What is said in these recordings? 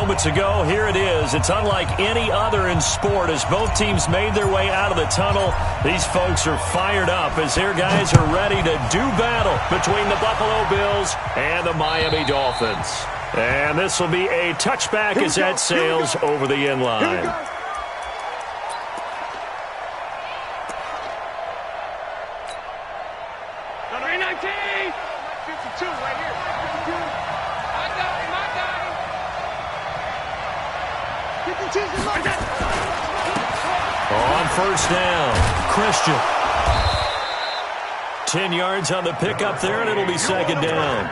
moments ago. Here it is. It's unlike any other in sport as both teams made their way out of the tunnel. These folks are fired up as their guys are ready to do battle between the Buffalo Bills and the Miami Dolphins. And this will be a touchback as that sails over the end line. On first down, Christian. 10 yards on the pickup there, and it'll be second down.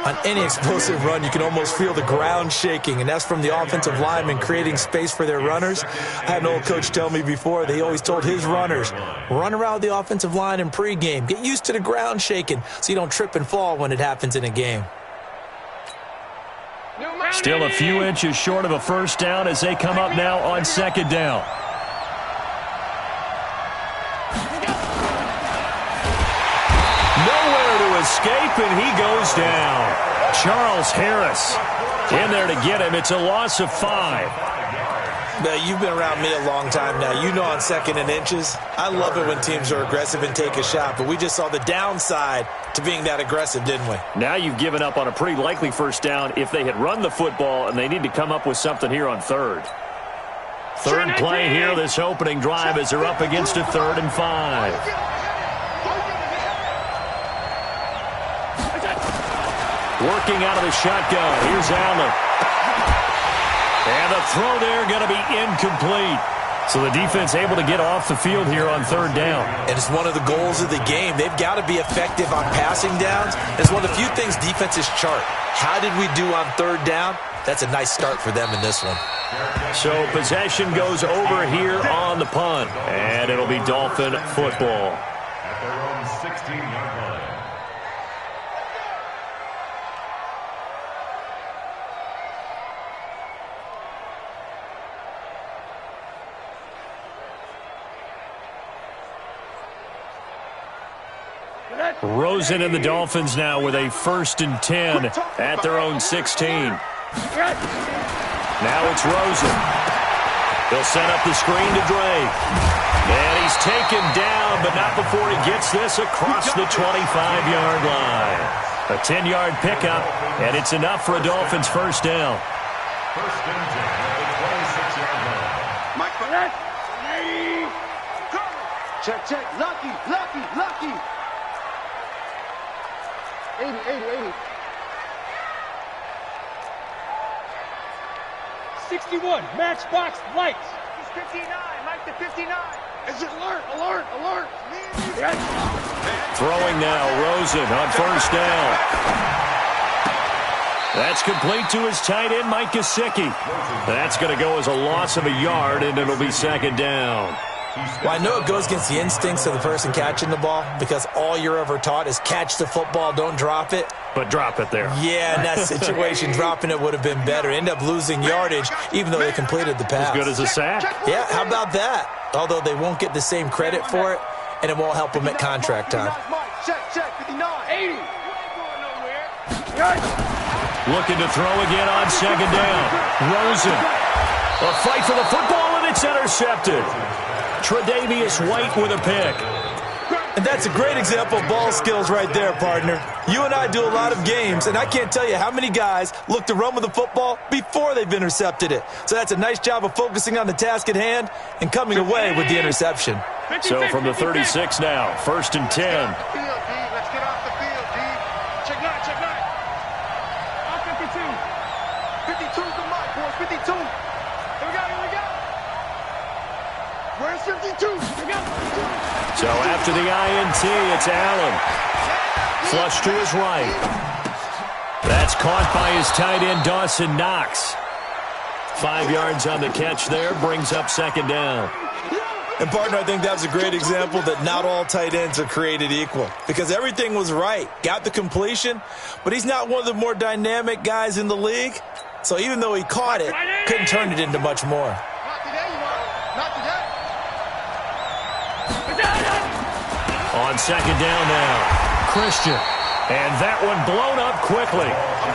On any explosive run, you can almost feel the ground shaking, and that's from the offensive linemen creating space for their runners. I had an old coach tell me before that he always told his runners, run around the offensive line in pregame. Get used to the ground shaking so you don't trip and fall when it happens in a game. Still a few inches short of a first down as they come up now on second down. Nowhere to escape, and he goes down. Charles Harris in there to get him. It's a loss of 5. Now, you've been around me a long time now. You know on second and inches, I love it when teams are aggressive and take a shot, but we just saw the downside to being that aggressive, didn't we? Now you've given up on a pretty likely first down if they had run the football, and they need to come up with something here on third. Third play here, this opening drive, as they're up against a 3rd and 5. Working out of the shotgun. Here's Allen. And the throw there going to be incomplete. So the defense able to get off the field here on third down. And it's one of the goals of the game. They've got to be effective on passing downs. It's one of the few things defenses chart. How did we do on third down? That's a nice start for them in this one. So possession goes over here on the punt. And it'll be Dolphin football. At their own 16-yard line. Rosen and the Dolphins now with a 1st and 10 at their own 16. Now it's Rosen. He'll set up the screen to Drake. And he's taken down, but not before he gets this across the 25-yard line. A 10-yard pickup, and it's enough for a Dolphins first down. First and 10 at the 26-yard line. Check, check. Lucky. 80. 61, matchbox lights. He's 59, Mike the 59. It's alert. Throwing now, Rosen on first down. That's complete to his tight end, Mike Gesicki. That's going to go as a loss of a yard, and it'll be second down. Well, I know it goes against the instincts of the person catching the ball because all you're ever taught is catch the football, don't drop it. But drop it there. Yeah, in that situation, dropping it would have been better. End up losing yardage, even though they completed the pass. As good as a sack. Yeah, how about that? Although they won't get the same credit for it, and it won't help them at contract time. Check, 59, 80. Looking to throw again on second down. Rosen. A fight for the football, and it's intercepted. Tre'Davious White with a pick. And that's a great example of ball skills right there, partner. You and I do a lot of games, and I can't tell you how many guys look to run with the football before they've intercepted it. So that's a nice job of focusing on the task at hand and coming away with the interception. So from the 36 now, 1st and 10. Let's get off the field, D. Check 9. Off 52. 52's the mark, boys. 52. Here we go. Where's 52? Here we go. So after the INT, it's Allen. Flush to his right. That's caught by his tight end, Dawson Knox. 5 yards on the catch there, brings up second down. And, partner, I think that was a great example that not all tight ends are created equal because everything was right. Got the completion, but he's not one of the more dynamic guys in the league. So even though he caught it, couldn't turn it into much more. Not today, you are. Not today. On second down now, Christian. And that one blown up quickly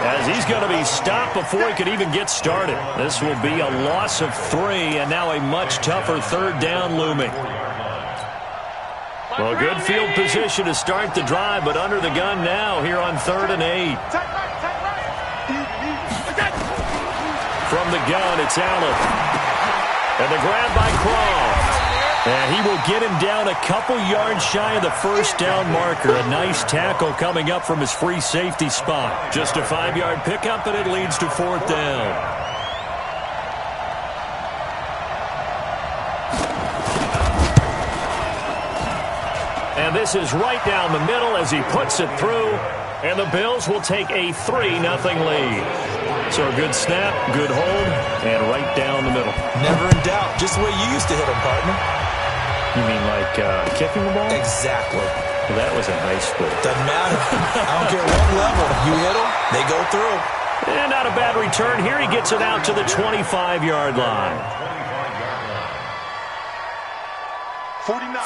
as he's going to be stopped before he could even get started. This will be a loss of 3, and now a much tougher third down looming. Well, good field position to start the drive, but under the gun now here on 3rd and 8. From the gun, it's Allen. And the grab by Croft. And he will get him down a couple yards shy of the first down marker. A nice tackle coming up from his free safety spot. Just a 5-yard pickup, and it leads to 4th down. And this is right down the middle as he puts it through. And the Bills will take a 3-0 lead. So a good snap, good hold, and right down the middle. Never in doubt. Just the way you used to hit them, partner. You mean like kicking the ball? Exactly. Well, that was a high school. Doesn't matter. I don't care what level. You hit them, they go through. And not a bad return. Here he gets it out to the 25-yard line.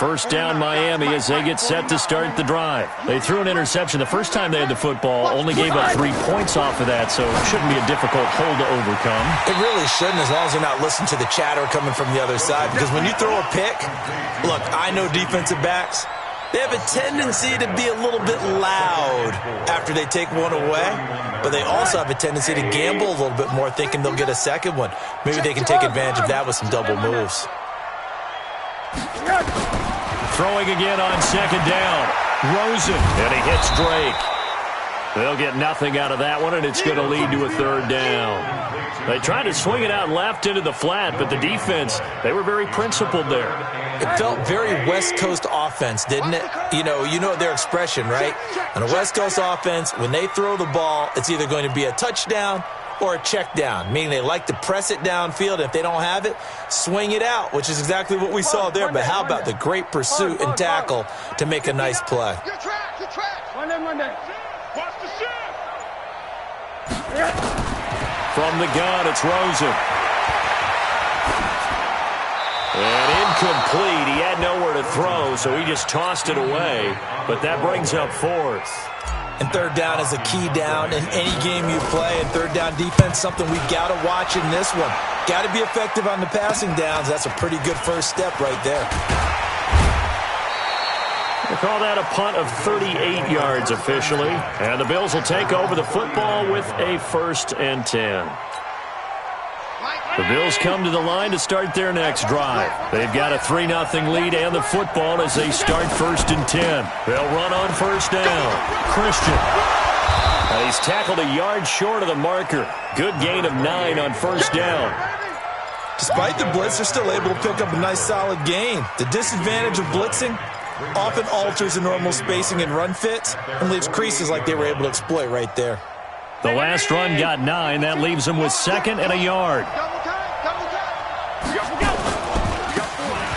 First down Miami as they get set to start the drive. They threw an interception the first time they had the football, only gave up 3 points off of that, so it shouldn't be a difficult hole to overcome. It really shouldn't, as long as they're not listening to the chatter coming from the other side, because when you throw a pick, look, I know defensive backs, they have a tendency to be a little bit loud after they take one away, but they also have a tendency to gamble a little bit more, thinking they'll get a second one. Maybe they can take advantage of that with some double moves. Throwing again on 2nd down. Rosen, and he hits Drake. They'll get nothing out of that one, and it's going to lead to a 3rd down. They tried to swing it out left into the flat, but the defense, they were very principled there. It felt very West Coast offense, didn't it? You know their expression, right? On a West Coast offense, when they throw the ball, it's either going to be a touchdown or a check down, meaning they like to press it downfield. If they don't have it, swing it out, which is exactly what we saw there. But how about the great pursuit and tackle to make a nice play? Monday. Watch the shift. From the gun, it's Rosen. And incomplete. He had nowhere to throw, so he just tossed it away. But that brings up 4th. And 3rd down is a key down in any game you play. And 3rd down defense, something we got to watch in this one. Got to be effective on the passing downs. That's a pretty good first step right there. They call that a punt of 38 yards officially. And the Bills will take over the football with a 1st and 10. The Bills come to the line to start their next drive. They've got a 3-0 lead and the football as they start 1st and 10. They'll run on 1st down. Christian. And he's tackled a yard short of the marker. Good gain of 9 on 1st down. Despite the blitz, they're still able to pick up a nice solid gain. The disadvantage of blitzing often alters the normal spacing and run fits and leaves creases like they were able to exploit right there. The last run got 9. That leaves them with 2nd and a yard.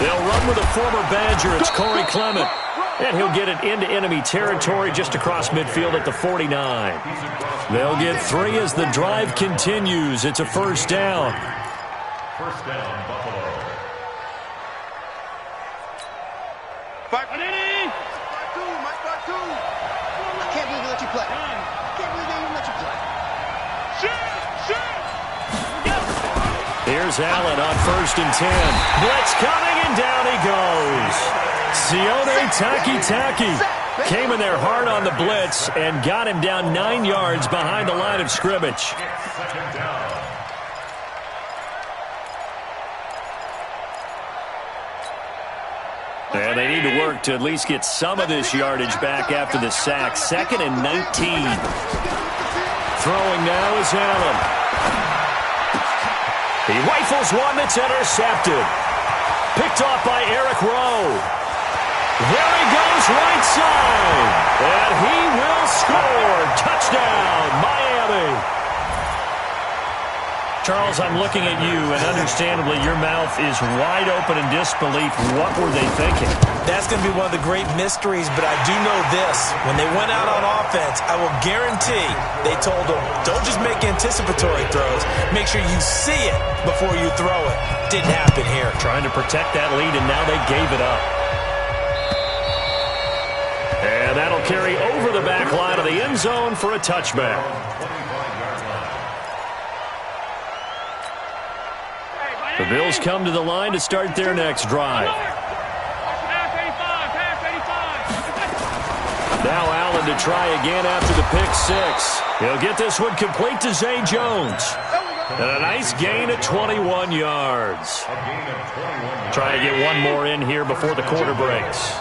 They'll run with a former Badger. It's Corey Clement. And he'll get it into enemy territory just across midfield at the 49. They'll get 3 as the drive continues. It's a 1st down. 1st down, Buffalo. I can't believe they let you play. Here's Allen on 1st and 10. Blitz coming, and down he goes. Sione Takitaki came in there hard on the blitz and got him down 9 yards behind the line of scrimmage. 2nd down. And they need to work to at least get some of this yardage back after the sack. 2nd and 19. Throwing now is Allen. He rifles one that's intercepted. Picked off by Eric Rowe. There he goes right side. And he will score. Touchdown, Miami. Charles, I'm looking at you, and understandably your mouth is wide open in disbelief. What were they thinking? That's going to be one of the great mysteries, but I do know this. When they went out on offense, I will guarantee they told them, don't just make anticipatory throws. Make sure you see it before you throw it. Didn't happen here. Trying to protect that lead, and now they gave it up. And that'll carry over the back line of the the end zone for a touchback. The Bills come to the line to start their next drive. Now Allen to try again after the pick six. He'll get this one complete to Zay Jones. And a nice gain of 21 yards. Try to get one more in here before the quarter breaks.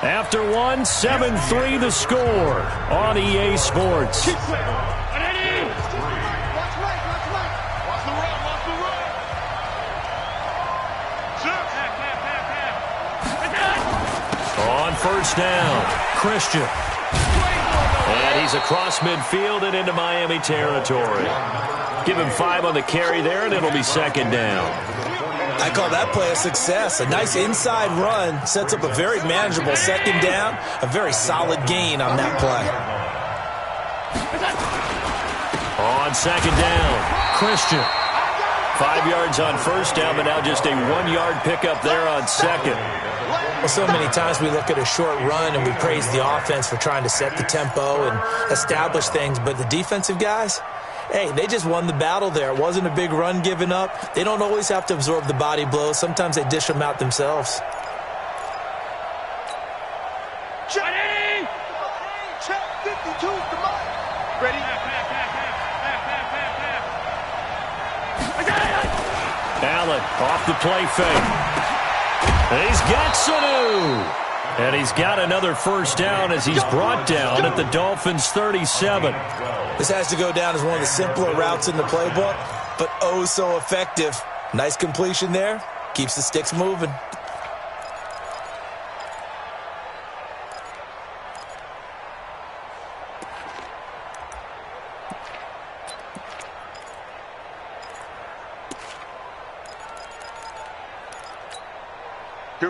After one, 7-3 the score on EA Sports. On first down, Christian. And he's across midfield and into Miami territory. Give him 5 on the carry there, and it'll be second down. I call that play a success. A nice inside run sets up a very manageable second down. A very solid gain on that play. On second down, Christian. 5 yards on first down, but now just a 1-yard pickup there on second. Well, so many times we look at a short run and we praise the offense for trying to set the tempo and establish things, but the defensive guys, hey, they just won the battle there. It wasn't a big run given up. They don't always have to absorb the body blows. Sometimes they dish them out themselves. Check. Check. 52. Come on. Ready? Allen off the play fake. He's got Sanu. And he's got another first down as he's brought down at the Dolphins' 37. This has to go down as one of the simpler routes in the playbook, but oh so effective. Nice completion there. Keeps the sticks moving.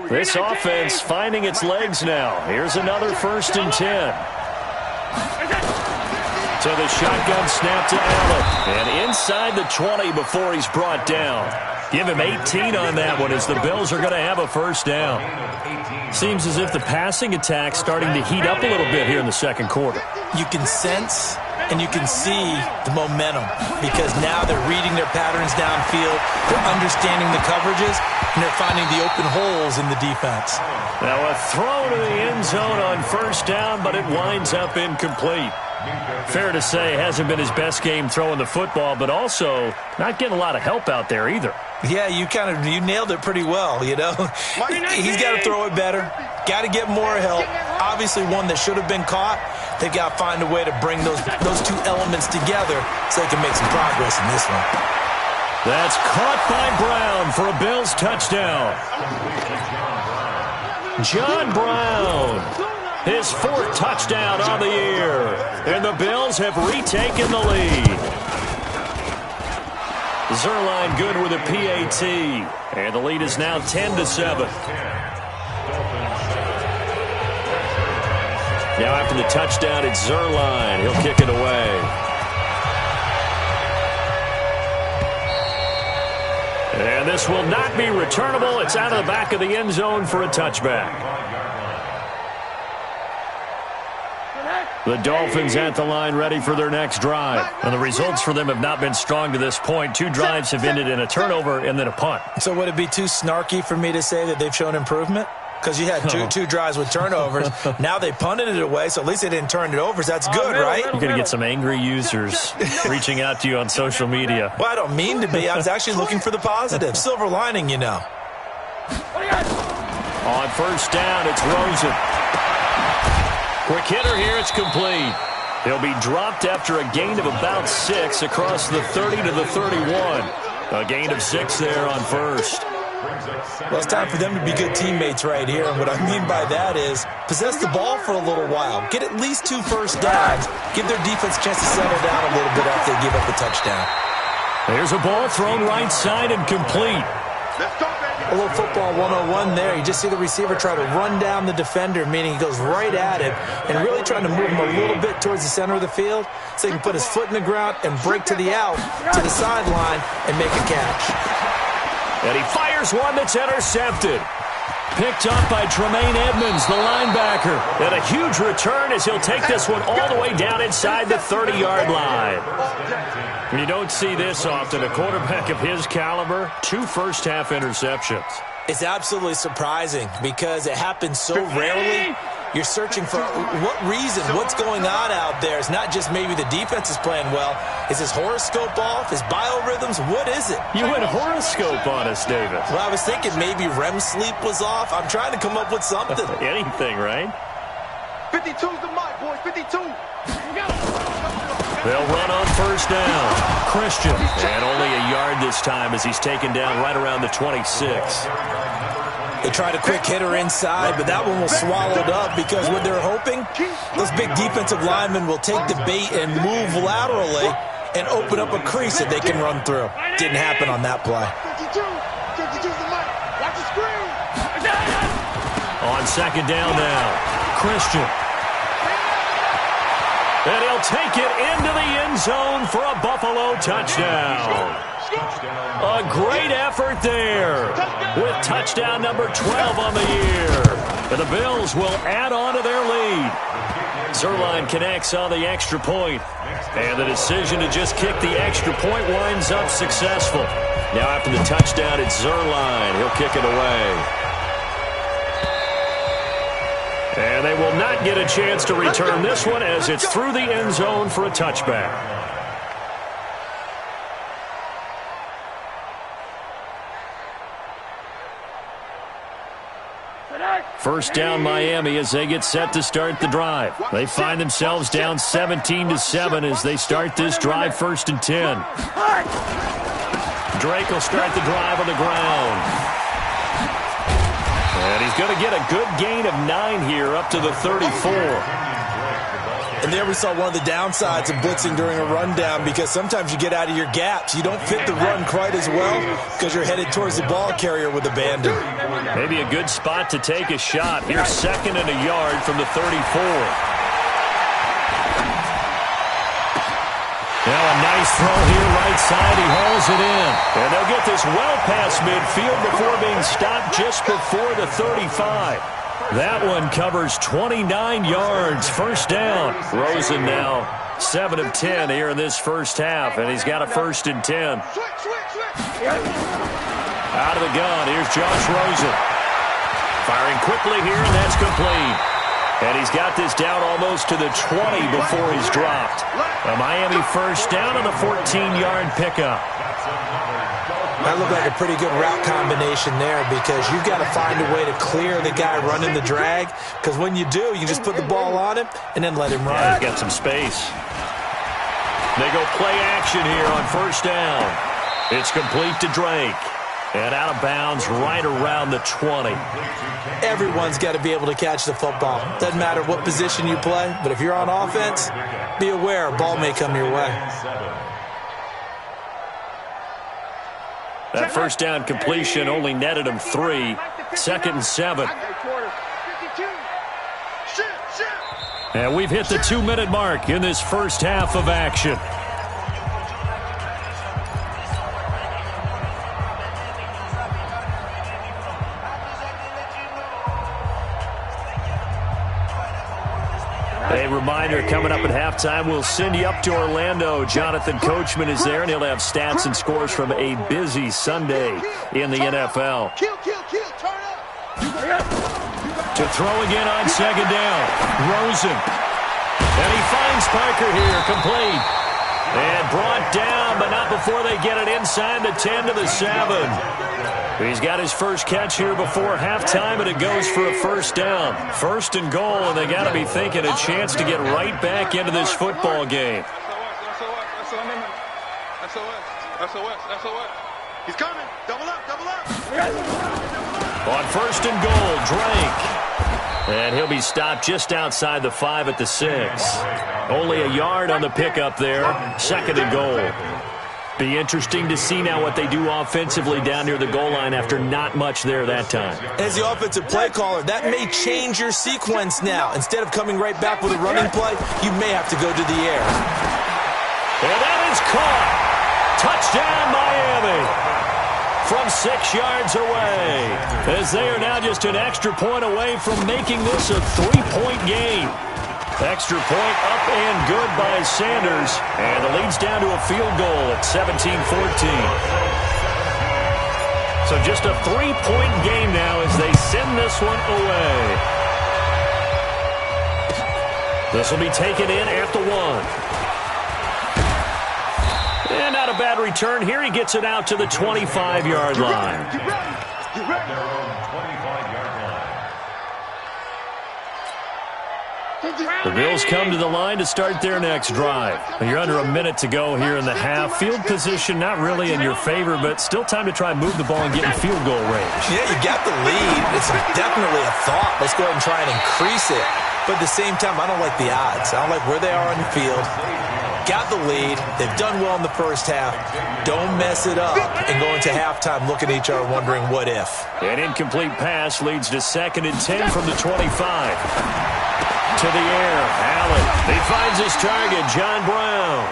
This offense finding its legs now. Here's another 1st and 10. To the shotgun snap to Allen. And inside the 20 before he's brought down. Give him 18 on that one as the Bills are going to have a first down. Seems as if the passing attack's starting to heat up a little bit here in the second quarter. You can sense and you can see the momentum because now they're reading their patterns downfield, they're understanding the coverages, and they're finding the open holes in the defense. Now a throw to the end zone on first down, but it winds up incomplete. Fair to say, hasn't been his best game throwing the football, but also not getting a lot of help out there either. Yeah, you nailed it pretty well, you know. He's got to throw it better, got to get more help. Obviously one that should have been caught. They've got to find a way to bring those two elements together so they can make some progress in this one. That's caught by Brown for a Bills touchdown. John Brown, his 4th touchdown on the year. And the Bills have retaken the lead. Zerline good with a PAT. And the lead is now 10-7. Now after the touchdown, it's Zerline. He'll kick it away. And this will not be returnable. It's out of the back of the end zone for a touchback. The Dolphins at the line ready for their next drive. And the results for them have not been strong to this point. 2 drives have ended in a turnover and then a punt. So would it be too snarky for me to say that they've shown improvement? Because you had two drives with turnovers. Now they punted it away, so at least they didn't turn it over. So that's good, right? You're going to get some angry users reaching out to you on social media. Well, I don't mean to be. I was actually looking for the positive. Silver lining, you know. On first down, it's Rosen. Quick hitter here, it's complete. He'll be dropped after a gain of about 6 across the 30 to the 31. A gain of 6 there on first. Well, it's time for them to be good teammates right here. And what I mean by that is possess the ball for a little while. Get at least 2 first downs. Give their defense a chance to settle down a little bit after they give up the touchdown. There's a ball thrown right side and complete. A little football 101 there. You just see the receiver try to run down the defender, meaning he goes right at him and really trying to move him a little bit towards the center of the field so he can put his foot in the ground and break to the out, to the sideline, and make a catch. And he fires one that's intercepted. Picked up by Tremaine Edmonds, the linebacker. And a huge return as he'll take this one all the way down inside the 30-yard line. You don't see this often. A quarterback of his caliber, 2 first-half interceptions. It's absolutely surprising because it happens so rarely. You're searching for what reason, what's going on out there. It's not just maybe the defense is playing well. Is his horoscope off? His biorhythms? What is it? You went horoscope on us, David. Well, I was thinking maybe REM sleep was off. I'm trying to come up with something. Anything, right? 52's the mic, boys. 52. They'll run on first down. Christian. And only a yard this time as he's taken down right around the 26. They tried a quick hitter inside, but that one was swallowed up because what they're hoping, those big defensive linemen will take the bait and move laterally and open up a crease that they can run through. Didn't happen on that play. 52's the mic. Watch the screen. On second down now, Christian. And he'll take it into the end zone for a Buffalo touchdown. A great effort there with touchdown number 12 on the year. And the Bills will add on to their lead. Zuerlein connects on the extra point. And the decision to just kick the extra point winds up successful. Now after the touchdown, it's Zuerlein. He'll kick it away. And they will not get a chance to return this one as it's through the end zone for a touchback. First down Miami as they get set to start the drive. They find themselves down 17-7 as they start this drive 1st and 10. Drake will start the drive on the ground. And he's going to get a good gain of 9 here up to the 34. And there we saw one of the downsides of blitzing during a rundown because sometimes you get out of your gaps. You don't fit the run quite as well because you're headed towards the ball carrier with abandon. Maybe a good spot to take a shot. Here's 2nd and a yard from the 34. Now a nice throw here right side. He hauls it in. And they'll get this well past midfield before being stopped just before the 35. That one covers 29 yards. First down. Rosen now 7 of 10 here in this first half. And he's got a 1st and 10. Out of the gun. Here's Josh Rosen. Firing quickly here, and that's complete. And he's got this down almost to the 20 before he's dropped. A Miami first down on the 14-yard pickup. That looked like a pretty good route combination there because you've got to find a way to clear the guy running the drag because when you do, you just put the ball on him and then let him run. Yeah, he's got some space. They go play action here on first down. It's complete to Drake. And out of bounds right around the 20. Everyone's got to be able to catch the football. Doesn't matter what position you play, but if you're on offense, be aware a ball may come your way. That first down completion only netted him 3. 2nd and 7. And we've hit the 2-minute mark in this first half of action. A reminder, coming up at halftime, we'll send you up to Orlando. Jonathan Coachman is there, and he'll have stats and scores from a busy Sunday in the NFL. To throw again on second down, Rosen. And he finds Parker here, complete. And brought down, but not before they get it inside the 10 to the 7. He's got his first catch here before halftime, and it goes for a first down. 1st and goal, and they got to be thinking a chance to get right back into this football game. SOS. He's coming. Double up. On 1st and goal, Drake. And he'll be stopped just outside the 5 at the 6. Only a yard on the pickup there. 2nd and goal. Be interesting to see now what they do offensively down near the goal line after not much there that time. As the offensive play caller, that may change your sequence now. Instead of coming right back with a running play, you may have to go to the air. And that is caught. Touchdown, Miami. from 6 yards away, as they are now just an extra point away from making this a 3-point game. Extra point up and good by Sanders, and the lead's down to a field goal at 17-14. So just a 3-point game now as they send this one away. This will be taken in at the 1. And not a bad return here. He gets it out to the 25-yard line. Get ready. Their own 25-yard line. The Bills come to the line to start their next drive. You're under a minute to go here in the half. Field position not really in your favor, but still time to try and move the ball and get in field goal range. Yeah, you got the lead. It's definitely a thought. Let's go ahead and try and increase it. But at the same time, I don't like the odds. I don't like where they are on the field. Got the lead. They've done well in the first half. Don't mess it up and go into halftime looking at each other wondering what if. An incomplete pass leads to 2nd and 10 from the 25. To the air, Allen. He finds his target, John Brown.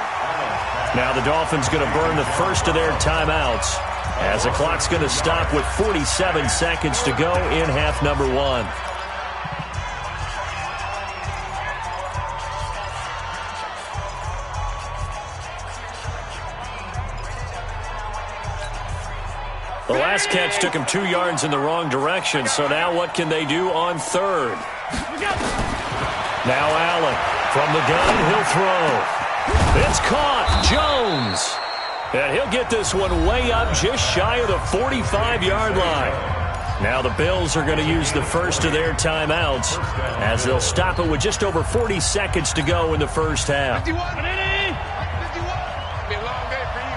Now the Dolphins going to burn the first of their timeouts as the clock's going to stop with 47 seconds to go in half number 1. The last catch took him 2 yards in the wrong direction, so now what can they do on 3rd? Now Allen from the gun, he'll throw. It's caught, Jones. And he'll get this one way up just shy of the 45-yard line. Now the Bills are going to use the first of their timeouts as they'll stop it with just over 40 seconds to go in the first half. 51. 51. Be a long day for you.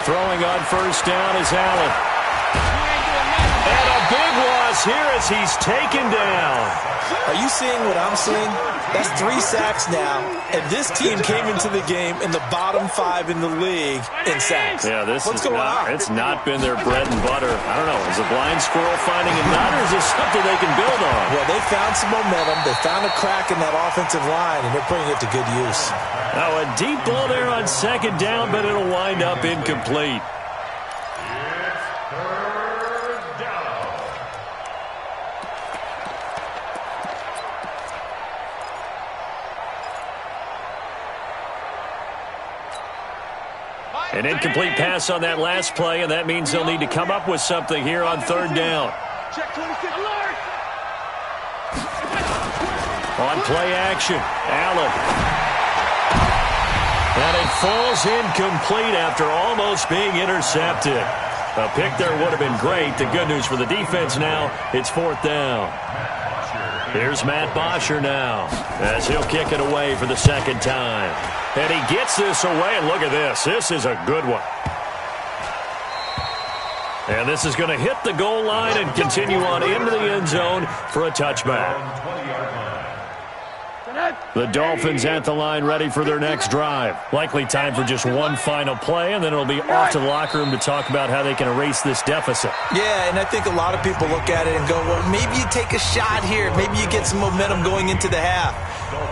Throwing on first down is Allen. And a big loss here as he's taken down. Are you seeing what I'm seeing? That's 3 sacks now, and this team came into the game in the bottom 5 in the league in sacks. Yeah, What's going on? It's not been their bread and butter. I don't know. Is a blind squirrel finding a nut, or is this something they can build on? Well, they found some momentum. They found a crack in that offensive line, and they're putting it to good use. Now a deep ball there on 2nd down, but it'll wind up incomplete. An incomplete pass on that last play, and that means they'll need to come up with something here on 3rd down. Check 26. Alert. On play action, Allen. And it falls incomplete after almost being intercepted. A pick there would have been great. The good news for the defense now, it's 4th down. Here's Matt Bosher now as he'll kick it away for the 2nd time. And he gets this away, and look at this. This is a good one. And this is going to hit the goal line and continue on into the end zone for a touchback. The Dolphins at the line ready for their next drive. Likely time for just one final play, and then it'll be off to the locker room to talk about how they can erase this deficit. Yeah, and I think a lot of people look at it and go, well, maybe you take a shot here. Maybe you get some momentum going into the half.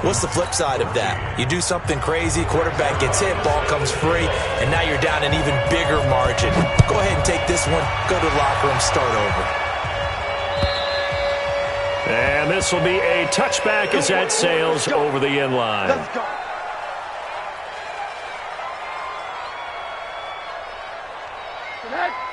What's the flip side of that? You do something crazy, quarterback gets hit, ball comes free, and now you're down an even bigger margin. Go ahead and take this one, go to the locker room, start over. And this will be a touchback as that sails over the end line. Let's go.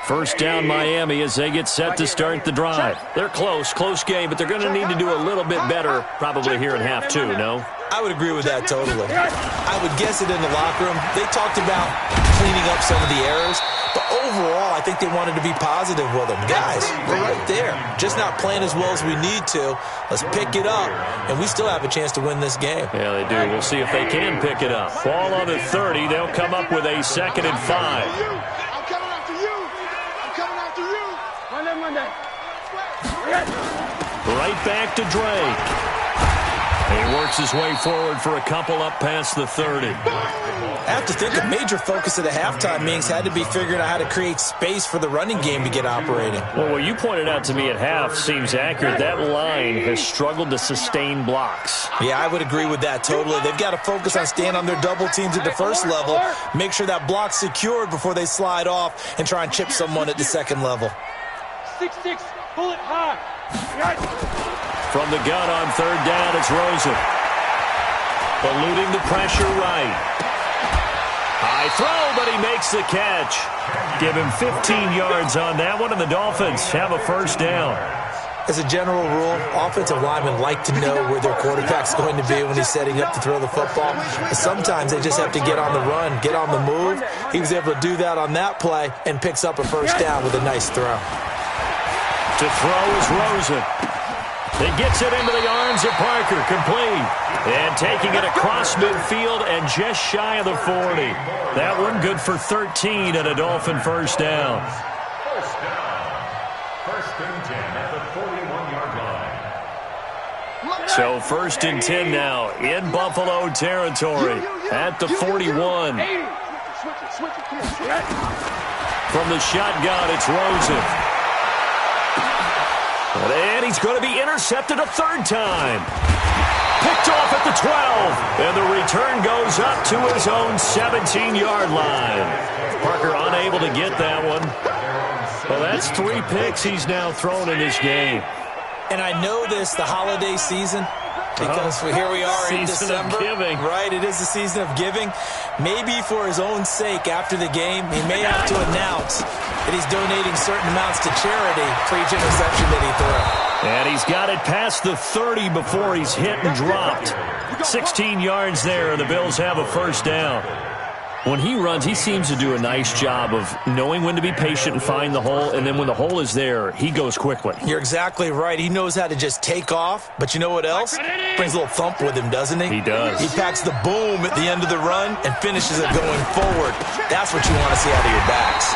First down Miami as they get set to start the drive. They're close game, but they're going to need to do a little bit better probably here in half 2, no? I would agree with that totally. I would guess it in the locker room. They talked about cleaning up some of the errors, but overall I think they wanted to be positive with them. Guys, we're right there. Just not playing as well as we need to. Let's pick it up, and we still have a chance to win this game. Yeah, they do. We'll see if they can pick it up. Ball on the 30. They'll come up with a 2nd and 5. Monday. Right back to Drake. He works his way forward for a couple up past the 30. I have to think a major focus of the halftime meetings had to be figuring out how to create space for the running game to get operating. Well, what you pointed out to me at half seems accurate. That line has struggled to sustain blocks. Yeah, I would agree with that totally. They've got to focus on staying on their double teams at the first level, make sure that block's secured before they slide off and try and chip someone at the second level. 6-6, pull it high. From the gun on third down, it's Rosen. Eluding the pressure right. High throw, but he makes the catch. Give him 15 yards on that one, and the Dolphins have a first down. As a general rule, offensive linemen like to know where their quarterback's going to be when he's setting up to throw the football. But sometimes they just have to get on the run, get on the move. He was able to do that on that play and picks up a first down with a nice throw. To throw is Rosen. He gets it into the arms of Parker, complete. And taking it across midfield and just shy of the 40. That one good for 13 and a Dolphin first down. First down. First and 10 at the 41-yard line. So first and 10 now in Buffalo territory at the 41. From the shotgun, it's Rosen. And he's going to be intercepted a third time. Picked off at the 12. And the return goes up to his own 17-yard line. Parker unable to get that one. Well, that's 3 picks he's now thrown in this game. And I know this, the holiday season, because here we are in December. Season of giving. Right, it is the season of giving. Maybe for his own sake after the game, he may have to announce that he's donating certain amounts to charity for each interception that he threw. And he's got it past the 30 before he's hit and dropped. 16 yards there, and the Bills have a first down. When he runs, he seems to do a nice job of knowing when to be patient and find the hole, and then when the hole is there, he goes quickly. You're exactly right. He knows how to just take off, but you know what else? Brings a little thump with him, doesn't he? He does. He packs the boom at the end of the run and finishes it going forward. That's what you want to see out of your backs.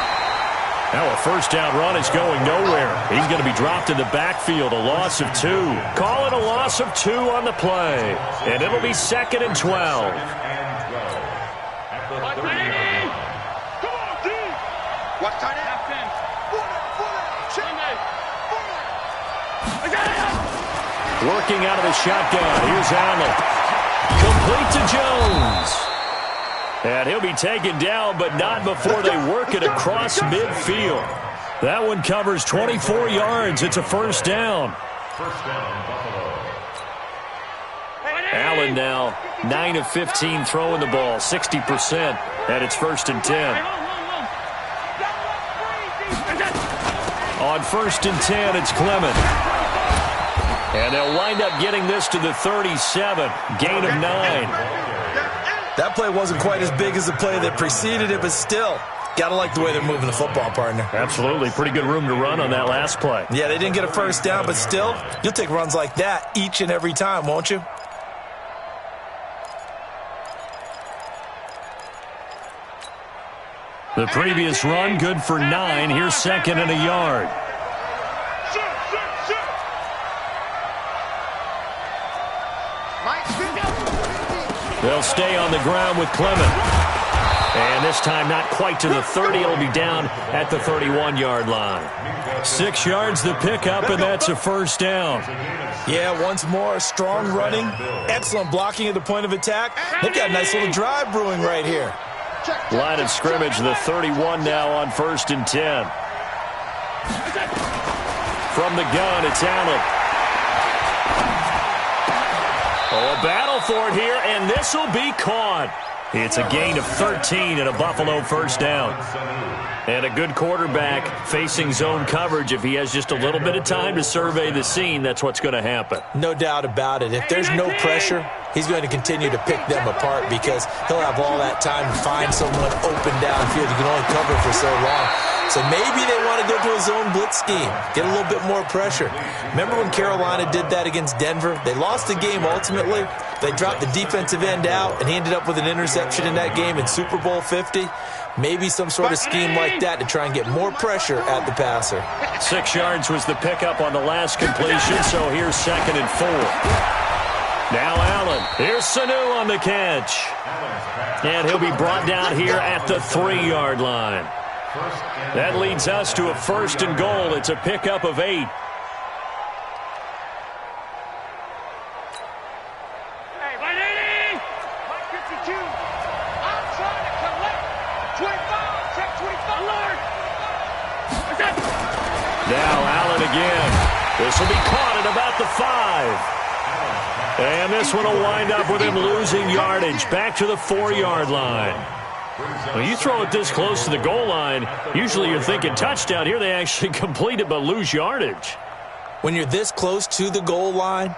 Now a first down run is going nowhere. He's going to be dropped in the backfield, a loss of 2. Call it a loss of 2 on the play, and it'll be 2nd and 12. Watch tight end. Working out of the shotgun. Here's Allen. Complete to Jones. And he'll be taken down, but not before they work it across midfield. That one covers 24 yards. It's a first down. First down, Buffalo. Allen now 9 of 15 throwing the ball, 60%. And it's 1st and 10. On 1st and 10, it's Clement. And they'll wind up getting this to the 37. Gain of 9. That play wasn't quite as big as the play that preceded it, but still, gotta like the way they're moving the football, partner. Absolutely. Pretty good room to run on that last play. Yeah, they didn't get a first down, but still, you'll take runs like that each and every time, won't you? The previous run, good for 9. Here's 2nd and a yard. They'll stay on the ground with Clement. And this time not quite to the 30. It'll be down at the 31-yard line. 6 yards the pickup, and that's a first down. Yeah, once more, strong running, excellent blocking at the point of attack. They've got a nice little drive brewing right here. Line of scrimmage, the 31 now on 1st and 10. From the gun, it's Allen. Oh, a battle for it here, and this will be caught. It's a gain of 13 and a Buffalo first down. And a good quarterback facing zone coverage. If he has just a little bit of time to survey the scene, that's what's going to happen. No doubt about it. If there's no pressure, he's going to continue to pick them apart because he'll have all that time to find someone open downfield. You can only cover for so long. So maybe they want to go to a zone blitz scheme, get a little bit more pressure. Remember when Carolina did that against Denver? They lost the game ultimately. They dropped the defensive end out, and he ended up with an interception in that game in Super Bowl 50. Maybe some sort of scheme like that to try and get more pressure at the passer. 6 yards was the pickup on the last completion, so here's 2nd and 4. Now Allen. Here's Sanu on the catch. And he'll be brought down here at the 3-yard line. That leads us to a 1st and goal. It's a pickup of 8. Now Allen again. This will be caught at about the 5. And this one will wind up with him losing yardage back to the 4-yard line. When you throw it this close to the goal line, usually you're thinking touchdown. Here they actually complete it but lose yardage. When you're this close to the goal line,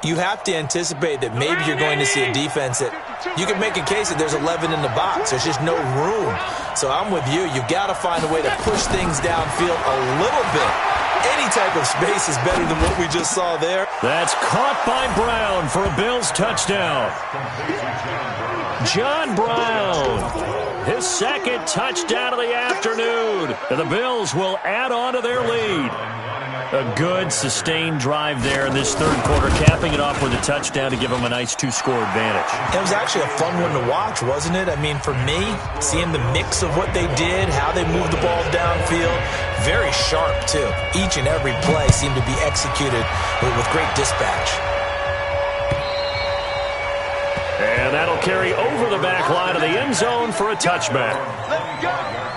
you have to anticipate that maybe you're going to see a defense that you can make a case that there's 11 in the box. There's just no room. So I'm with you. You've got to find a way to push things downfield a little bit. Any type of space is better than what we just saw there. That's caught by Brown for a Bills touchdown. John Brown, his 2nd touchdown of the afternoon. And the Bills will add on to their lead. A good, sustained drive there in this 3rd quarter, capping it off with a touchdown to give them a nice 2-score advantage. It was actually a fun one to watch, wasn't it? I mean, for me, seeing the mix of what they did, how they moved the ball downfield, very sharp, too. Each and every play seemed to be executed with great dispatch. And that'll carry over the back line of the end zone for a touchback. Let's go.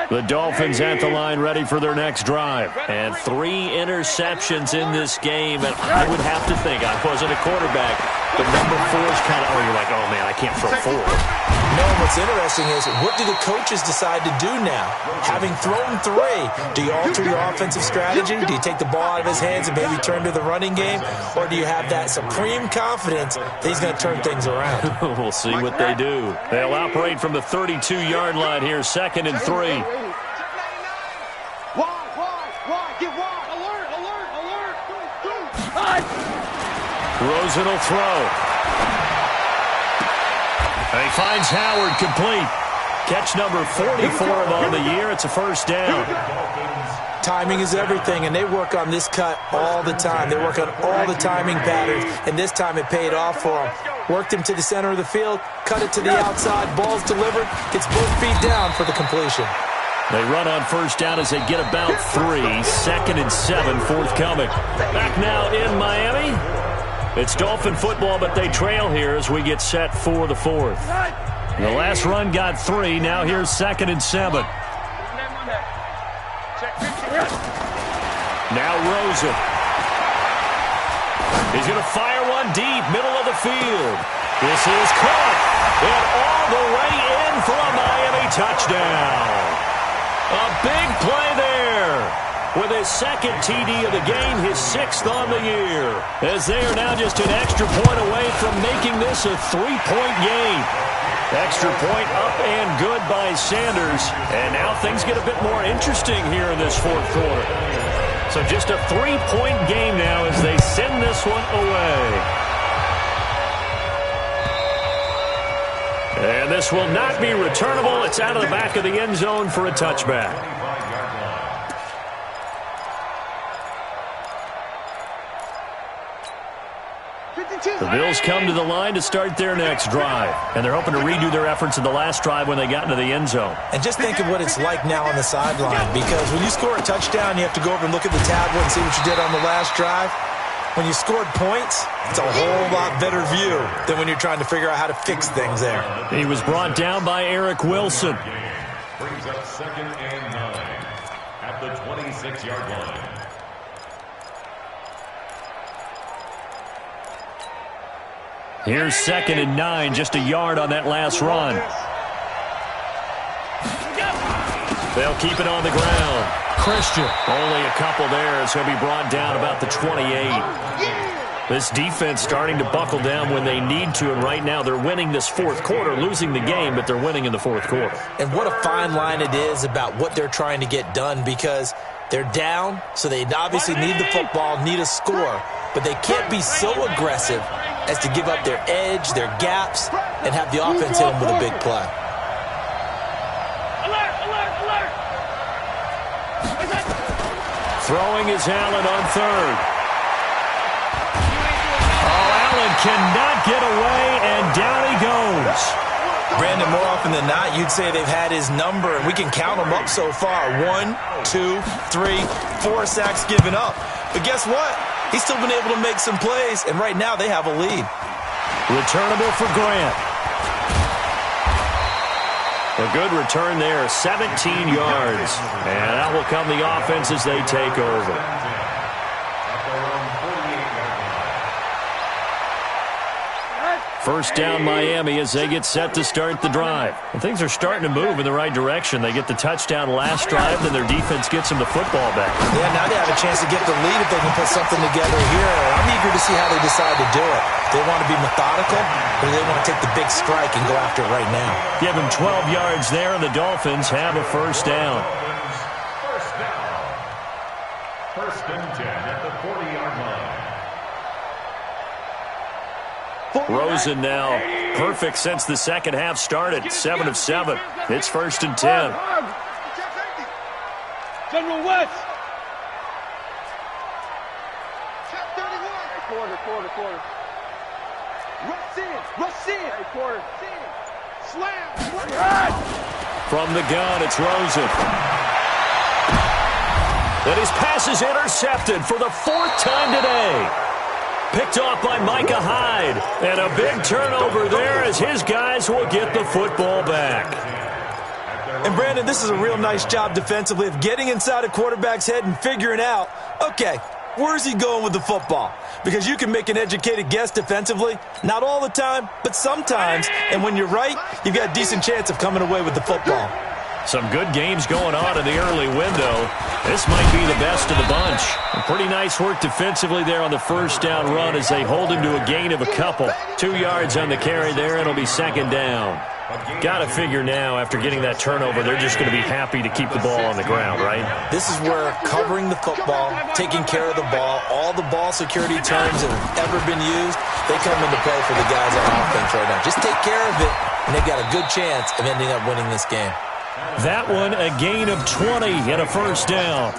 The Dolphins at the line ready for their next drive. And 3 interceptions in this game. And I would have to think, I wasn't a quarterback, but number 4 is kind of, you're like, oh, man, I can't throw 4. No, what's interesting is, what do the coaches decide to do now? Having thrown 3, do you alter your offensive strategy? Do you take the ball out of his hands and maybe turn to the running game? Or do you have that supreme confidence that he's going to turn things around? We'll see what they do. They'll operate from the 32-yard line here, 2nd and 3. Get wide. Alert. Rosen will throw. And he finds Howard complete. Catch number 44 on the year. It's a 1st down. Timing is everything, and they work on this cut all the time. They work on all the timing patterns, and this time it paid off for them. Worked him to the center of the field, cut it to the outside, ball's delivered, gets both feet down for the completion. They run on 1st down as they get about 3. 2nd and 7 forthcoming. Back now in Miami. It's Dolphin football, but they trail here as we get set for the 4th. The last run got 3. Now here's 2nd and 7. Now Rosen. He's going to fire one deep, middle of the field. This is caught. And all the way in for a Miami touchdown. A big play there. With his 2nd TD of the game, his 6th on the year. As they are now just an extra point away from making this a 3-point game. Extra point up and good by Sanders. And now things get a bit more interesting here in this 4th quarter. So just a 3-point game now as they send this one away. And this will not be returnable. It's out of the back of the end zone for a touchback. The Bills come to the line to start their next drive. And they're hoping to redo their efforts in the last drive when they got into the end zone. And just think of what it's like now on the sideline, because when you score a touchdown, you have to go over and look at the tablet and see what you did on the last drive. When you scored points, it's a whole lot better view than when you're trying to figure out how to fix things there. He was brought down by Eric Wilson. Brings up 2nd and 9 at the 26-yard line. Here's 2nd and 9, just a yard on that last run. They'll keep it on the ground. Christian, only a couple there as he'll be brought down about the 28. This defense starting to buckle down when they need to, and right now they're winning this 4th quarter, losing the game, but they're winning in the 4th quarter. And what a fine line it is about what they're trying to get done, because they're down, so they obviously need the football, need a score, but they can't be so aggressive as to give up their edge, their gaps, and have the offense hit them with a big play. Throwing is Allen on third. Oh, Allen cannot get away, and down he goes. Brandon, more often than not, you'd say they've had his number, and we can count them up so far. 1, 2, 3, 4 sacks given up. But guess what? He's still been able to make some plays, and right now they have a lead. Returnable for Grant. A good return there, 17 yards. And out will come the offense as they take over. First down Miami as they get set to start the drive. And things are starting to move in the right direction. They get the touchdown last drive, then their defense gets them the football back. Yeah, now they have a chance to get the lead if they can put something together here. I'm eager to see how they decide to do it. They want to be methodical, or they want to take the big strike and go after it right now. Give them 12 yards there, and the Dolphins have a first down. First and 10 at the 40-yard line. Rosen now perfect since the second half started. 7 of 7. It's first and 10. General West. Quarter. Rush in. Hey, quarter. Slam. From the gun, it's Rosen. And his pass is intercepted for the 4th time today. Picked off by Micah Hyde. And a big turnover there as his guys will get the football back. And, Brandon, this is a real nice job defensively of getting inside a quarterback's head and figuring out, okay, where's he going with the football? Because you can make an educated guess defensively. Not all the time, but sometimes. And when you're right, you've got a decent chance of coming away with the football. Some good games going on in the early window. This might be the best of the bunch. Pretty nice work defensively there on the first down run as they hold him to a gain of a couple. 2 yards on the carry there. It'll be second down. Got to figure now after getting that turnover, they're just going to be happy to keep the ball on the ground, right? This is where covering the football, taking care of the ball, all the ball security terms that have ever been used, they come into play for the guys on offense right now. Just take care of it, and they've got a good chance of ending up winning this game. That one, a gain of 20 and a first down.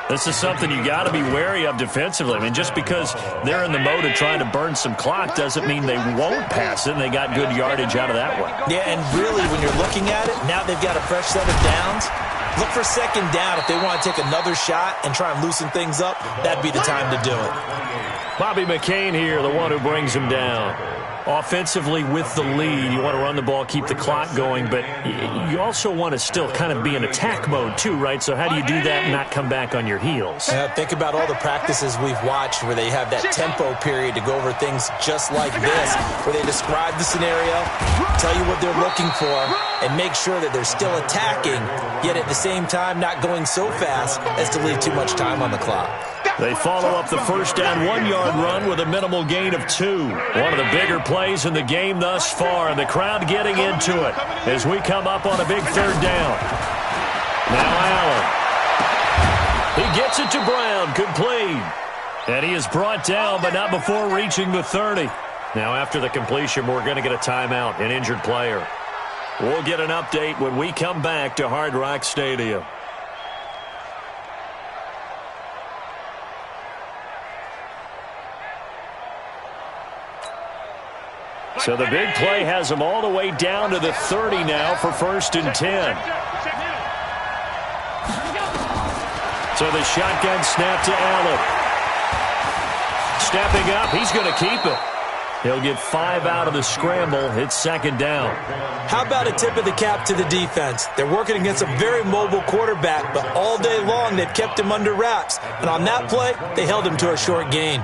This is something you got to be wary of defensively. I mean, just because they're in the mode of trying to burn some clock doesn't mean they won't pass it, and they got good yardage out of that one. Yeah, and really, when you're looking at it, now they've got a fresh set of downs. Look for second down if they want to take another shot and try and loosen things up. That'd be the time to do it. Bobby McCain here, the one who brings him down. Offensively with the lead, you want to run the ball, keep the clock going, but you also want to still kind of be in attack mode too, right? So how do you do that and not come back on your heels? Think about all the practices we've watched where they have that tempo period to go over things just like this, where they describe the scenario, tell you what they're looking for, and make sure that they're still attacking, yet at the same time not going so fast as to leave too much time on the clock. They follow up the first down 1-yard run with a minimal gain of 2. One of the bigger plays in the game thus far, and the crowd getting into it as we come up on a big third down. Now Allen. He gets it to Brown, complete. And he is brought down, but not before reaching the 30. Now after the completion, we're going to get a timeout, an injured player. We'll get an update when we come back to Hard Rock Stadium. So the big play has them all the way down to the 30 now for first and 10. So the shotgun snap to Allen. Stepping up, he's going to keep it. He'll get 5 out of the scramble. It's second down. How about a tip of the cap to the defense? They're working against a very mobile quarterback, but all day long they've kept him under wraps. And on that play, they held him to a short gain.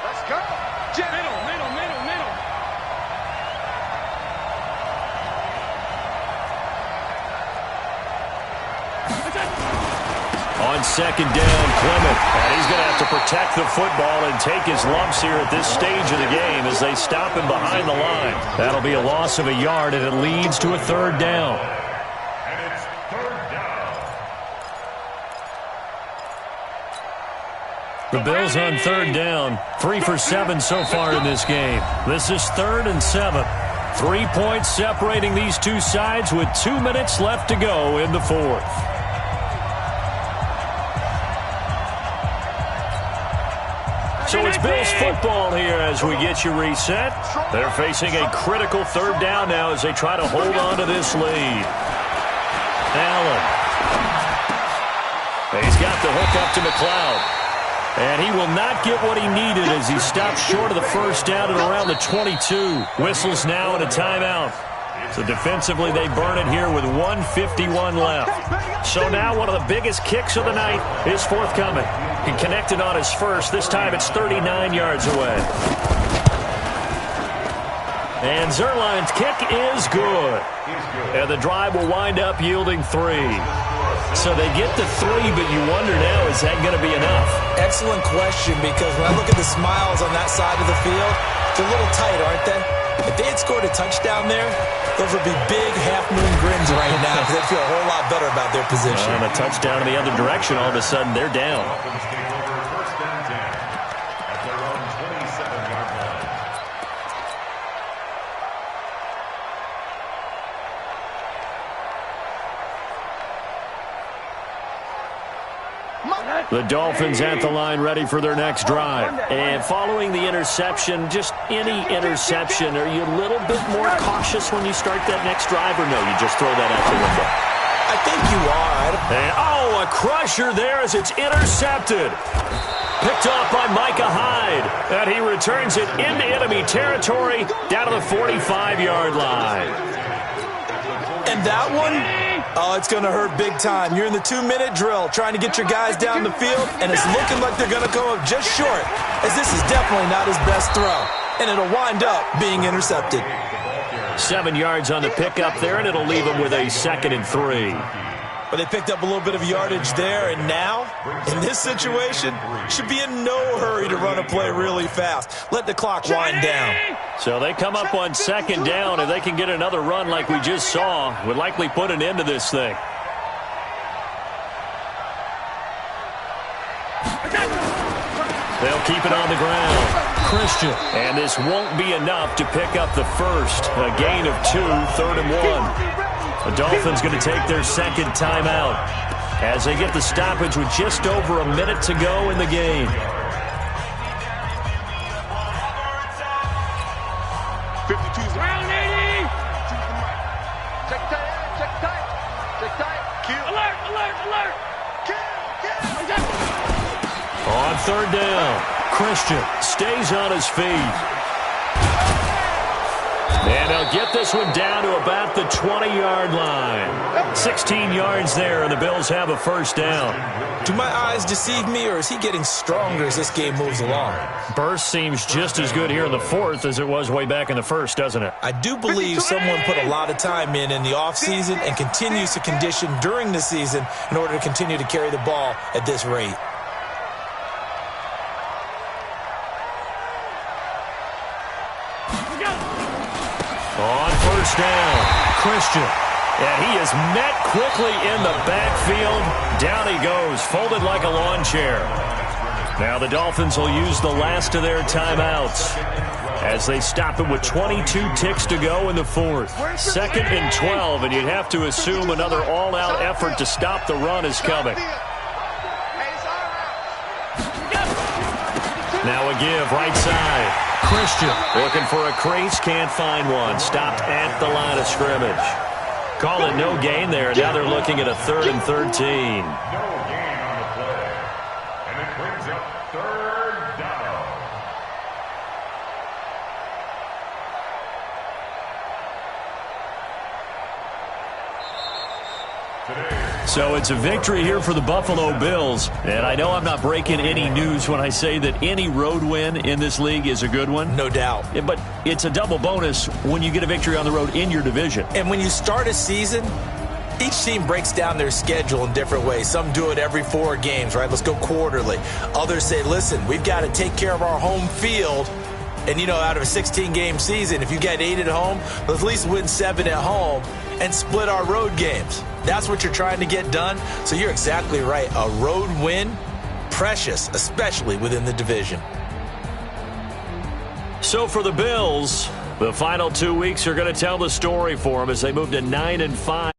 Let's go. Middle. On second down, Clement. And he's going to have to protect the football and take his lumps here at this stage of the game as they stop him behind the line. That'll be a loss of a yard, and it leads to a third down. And it's third down. The Bills on third down, 3 for 7 so far in this game. This is 3rd and 7. 3 points separating these two sides with 2 minutes left to go in the fourth. So it's Bills football here as we get you reset. They're facing a critical third down now as they try to hold on to this lead. Allen. He's got the hook up to McLeod. And he will not get what he needed as he stopped short of the first down at around the 22. Whistles now and a timeout. So defensively, they burn it here with 1:51 left. So now one of the biggest kicks of the night is forthcoming. He connected on his first. This time it's 39 yards away. And Zerline's kick is good. And the drive will wind up yielding 3. So they get to 3, but you wonder now, is that going to be enough? Excellent question, because when I look at the smiles on that side of the field, they're a little tight, aren't they? If they had scored a touchdown there, those would be big half-moon grins right now because they'd feel a whole lot better about their position. And a touchdown in the other direction, all of a sudden they're down. The Dolphins at the line ready for their next drive. And following the interception, just any interception, are you a little bit more cautious when you start that next drive, or no, you just throw that out the window? I think you are. And, a crusher there as it's intercepted. Picked off by Micah Hyde. And he returns it into enemy territory down to the 45-yard line. And that one, it's going to hurt big time. You're in the 2-minute drill trying to get your guys down the field, and it's looking like they're going to come up just short, as this is definitely not his best throw, and it'll wind up being intercepted. 7 yards on the pickup there, and it'll leave him with a 2nd and 3. But they picked up a little bit of yardage there, and now, in this situation, should be in no hurry to run a play really fast. Let the clock wind down. So they come up on 2nd down, and they can get another run like we just saw. Would likely put an end to this thing. They'll keep it on the ground. Christian. And this won't be enough to pick up the first. A gain of 2, 3rd and 1. The Dolphins going to take their 2nd timeout as they get the stoppage with just over a minute to go in the game. Round 80. Check tight. Kill. Alert. Kill. On 3rd down, Christian stays on his feet. And they'll get this one down to about the 20-yard line. 16 yards there, and the Bills have a 1st down. Do my eyes deceive me, or is he getting stronger as this game moves along? Burst seems just as good here in the 4th as it was way back in the 1st, doesn't it? I do believe someone put a lot of time in the offseason and continues to condition during the season in order to continue to carry the ball at this rate. On 1st down, Christian. And he is met quickly in the backfield. Down he goes, folded like a lawn chair. Now the Dolphins will use the last of their timeouts as they stop it with 22 ticks to go in the 4th. 2nd and 12, and you'd have to assume another all-out effort to stop the run is coming. Now a give, right side. Christian looking for a crease, can't find one. Stopped at the line of scrimmage. Call it no gain there. Now they're looking at a 3rd and 13. No gain on the play. And it brings up 3rd down. So it's a victory here for the Buffalo Bills. And I know I'm not breaking any news when I say that any road win in this league is a good one. No doubt. But it's a double bonus when you get a victory on the road in your division. And when you start a season, each team breaks down their schedule in different ways. Some do it every 4 games, right? Let's go quarterly. Others say, listen, we've got to take care of our home field. And, out of a 16-game season, if you get 8 at home, let's at least win 7 at home and split our road games. That's what you're trying to get done. So you're exactly right. A road win, precious, especially within the division. So for the Bills, The final 2 weeks are going to tell the story for them as they move to 9-5.